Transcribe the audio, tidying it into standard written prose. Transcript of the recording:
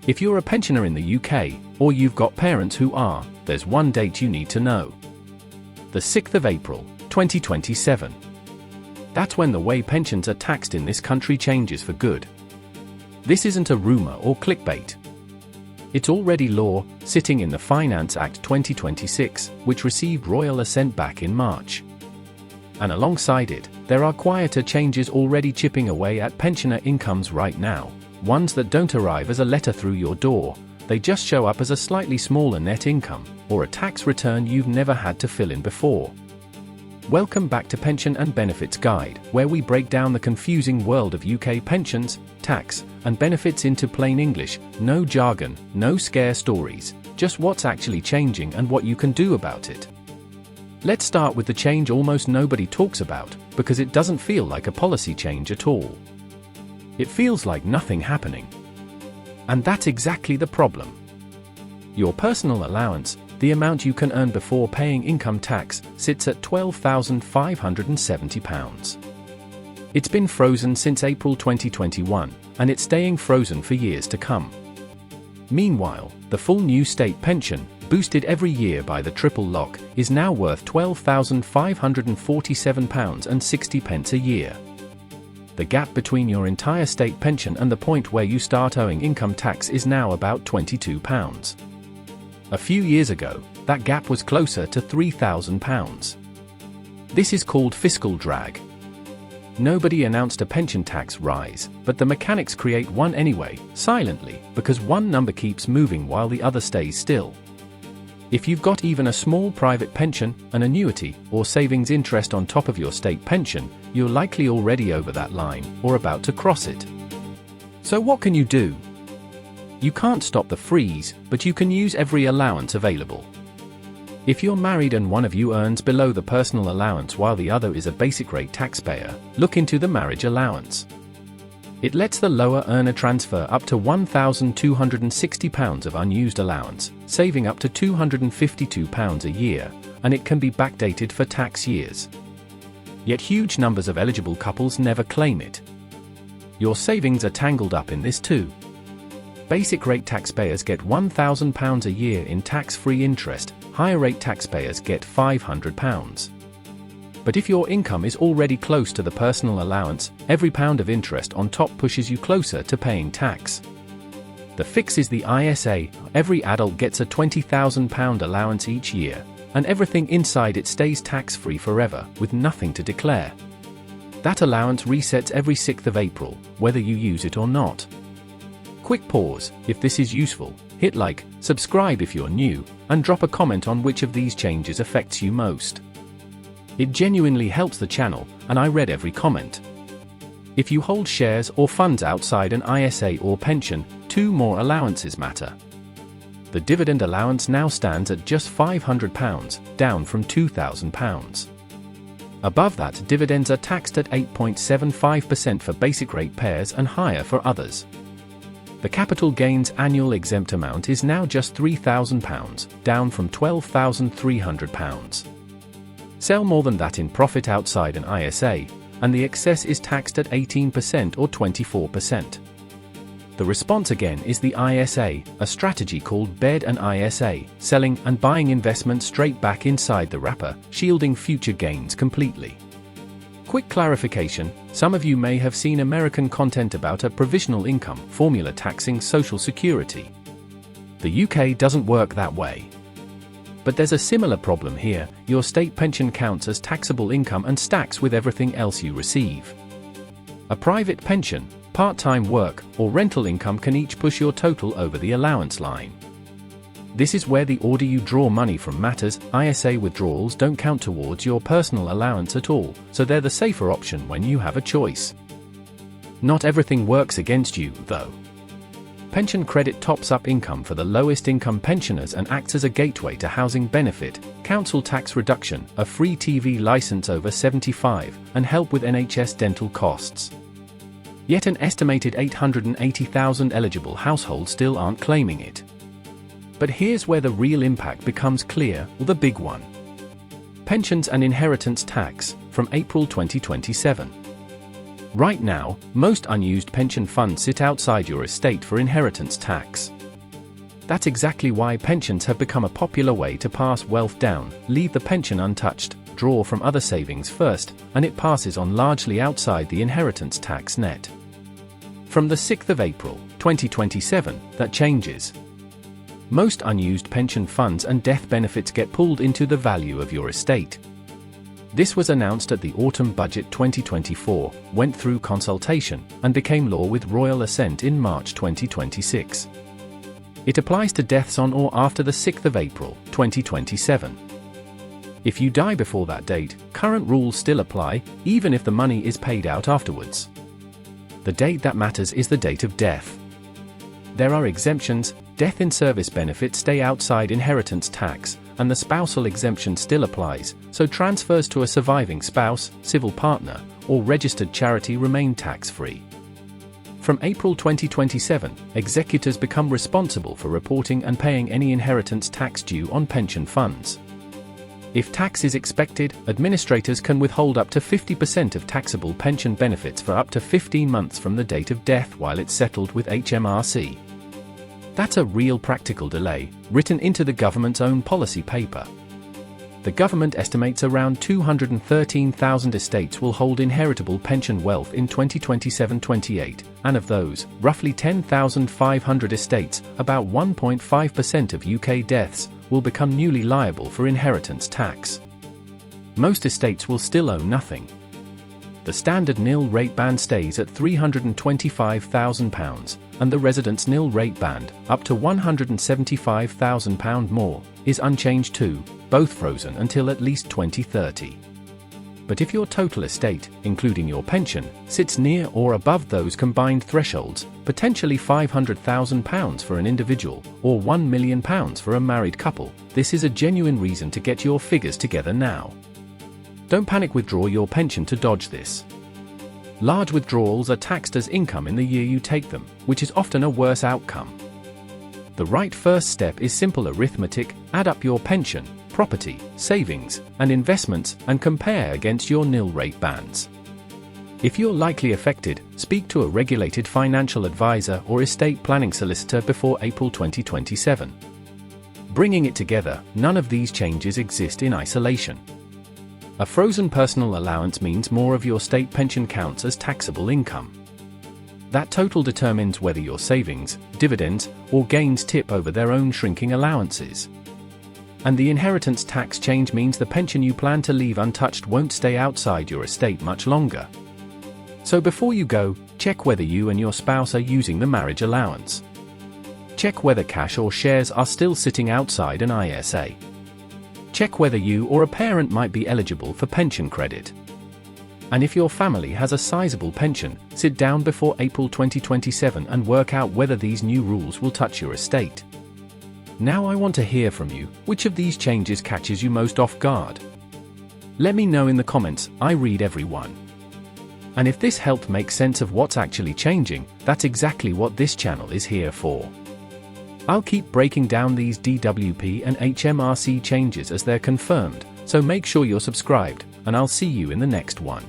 If you're a pensioner in the UK, or you've got parents who are, there's one date you need to know. The 6th of April, 2027. That's when the way pensions are taxed in this country changes for good. This isn't a rumor or clickbait. It's already law, sitting in the Finance Act 2026, which received royal assent back in March. And alongside it, there are quieter changes already chipping away at pensioner incomes right now. Ones that don't arrive as a letter through your door, they just show up as a slightly smaller net income, or a tax return you've never had to fill in before. Welcome back to Pension and Benefits Guide, where we break down the confusing world of UK pensions, tax, and benefits into plain English, no jargon, no scare stories, just what's actually changing and what you can do about it. Let's start with the change almost nobody talks about, because it doesn't feel like a policy change at all. It feels like nothing happening. And that's exactly the problem. Your personal allowance, the amount you can earn before paying income tax, sits at £12,570. It's been frozen since April 2021, and it's staying frozen for years to come. Meanwhile, the full new state pension, boosted every year by the triple lock, is now worth £12,547.60 a year. The gap between your entire state pension and the point where you start owing income tax is now about £22. A few years ago, that gap was closer to £3,000. This is called fiscal drag. Nobody announced a pension tax rise, but the mechanics create one anyway, silently, because one number keeps moving while the other stays still. If you've got even a small private pension, an annuity, or savings interest on top of your state pension, you're likely already over that line, or about to cross it. So what can you do? You can't stop the freeze, but you can use every allowance available. If you're married and one of you earns below the personal allowance while the other is a basic rate taxpayer, look into the marriage allowance. It lets the lower earner transfer up to £1,260 of unused allowance, saving up to £252 a year, and it can be backdated for tax years. Yet huge numbers of eligible couples never claim it. Your savings are tangled up in this too. Basic rate taxpayers get £1,000 a year in tax-free interest, higher rate taxpayers get £500. But if your income is already close to the personal allowance, every pound of interest on top pushes you closer to paying tax. The fix is the ISA. Every adult gets a £20,000 allowance each year, and everything inside it stays tax-free forever, with nothing to declare. That allowance resets every 6th of April, whether you use it or not. Quick pause. If this is useful, hit like, subscribe if you're new, and drop a comment on which of these changes affects you most. It genuinely helps the channel, and I read every comment. If you hold shares or funds outside an ISA or pension, 2 more allowances matter. The dividend allowance now stands at just £500, down from £2,000. Above that, dividends are taxed at 8.75% for basic rate pairs and higher for others. The capital gains annual exempt amount is now just £3,000, down from £12,300. Sell more than that in profit outside an ISA, and the excess is taxed at 18% or 24%. The response again is the ISA, a strategy called bed and ISA, selling and buying investment straight back inside the wrapper, shielding future gains completely. Quick clarification, some of you may have seen American content about a provisional income formula taxing Social Security. The UK doesn't work that way. But there's a similar problem here. Your state pension counts as taxable income and stacks with everything else you receive. A private pension, part-time work, or rental income can each push your total over the allowance line. This is where the order you draw money from matters. ISA withdrawals don't count towards your personal allowance at all, so they're the safer option when you have a choice. Not everything works against you, though. Pension credit tops up income for the lowest income pensioners and acts as a gateway to housing benefit, council tax reduction, a free TV license over 75, and help with NHS dental costs. Yet an estimated 880,000 eligible households still aren't claiming it. But here's where the real impact becomes clear, the big one. Pensions and inheritance tax, from April 2027. Right now, most unused pension funds sit outside your estate for inheritance tax. That's exactly why pensions have become a popular way to pass wealth down. Leave the pension untouched, draw from other savings first, and it passes on largely outside the inheritance tax net. From the 6th of April, 2027, that changes. Most unused pension funds and death benefits get pulled into the value of your estate. This was announced at the Autumn Budget 2024, went through consultation, and became law with royal assent in March 2026. It applies to deaths on or after the 6th of April, 2027. If you die before that date, current rules still apply, even if the money is paid out afterwards. The date that matters is the date of death. There are exemptions. Death in service benefits stay outside inheritance tax, and the spousal exemption still applies, so transfers to a surviving spouse, civil partner, or registered charity remain tax-free. From April 2027, executors become responsible for reporting and paying any inheritance tax due on pension funds. If tax is expected, administrators can withhold up to 50% of taxable pension benefits for up to 15 months from the date of death while it's settled with HMRC. That's a real practical delay, written into the government's own policy paper. The government estimates around 213,000 estates will hold inheritable pension wealth in 2027-28, and of those, roughly 10,500 estates, about 1.5% of UK deaths, will become newly liable for inheritance tax. Most estates will still owe nothing. The standard nil rate band stays at £325,000, and the residence nil rate band, up to £175,000 more, is unchanged too, both frozen until at least 2030. But if your total estate, including your pension, sits near or above those combined thresholds, potentially £500,000 for an individual, or £1 million for a married couple, this is a genuine reason to get your figures together now. Don't panic, withdraw your pension to dodge this. Large withdrawals are taxed as income in the year you take them, which is often a worse outcome. The right first step is simple arithmetic: add up your pension, property, savings, and investments, and compare against your nil rate bands. If you're likely affected, speak to a regulated financial advisor or estate planning solicitor before April 2027. Bringing it together, none of these changes exist in isolation. A frozen personal allowance means more of your state pension counts as taxable income. That total determines whether your savings, dividends, or gains tip over their own shrinking allowances. And the inheritance tax change means the pension you plan to leave untouched won't stay outside your estate much longer. So before you go, check whether you and your spouse are using the marriage allowance. Check whether cash or shares are still sitting outside an ISA. Check whether you or a parent might be eligible for pension credit. And if your family has a sizable pension, sit down before April 2027 and work out whether these new rules will touch your estate. Now I want to hear from you. Which of these changes catches you most off guard? Let me know in the comments. I read every one. And if this helped make sense of what's actually changing, that's exactly what this channel is here for. I'll keep breaking down these DWP and HMRC changes as they're confirmed, so make sure you're subscribed, and I'll see you in the next one.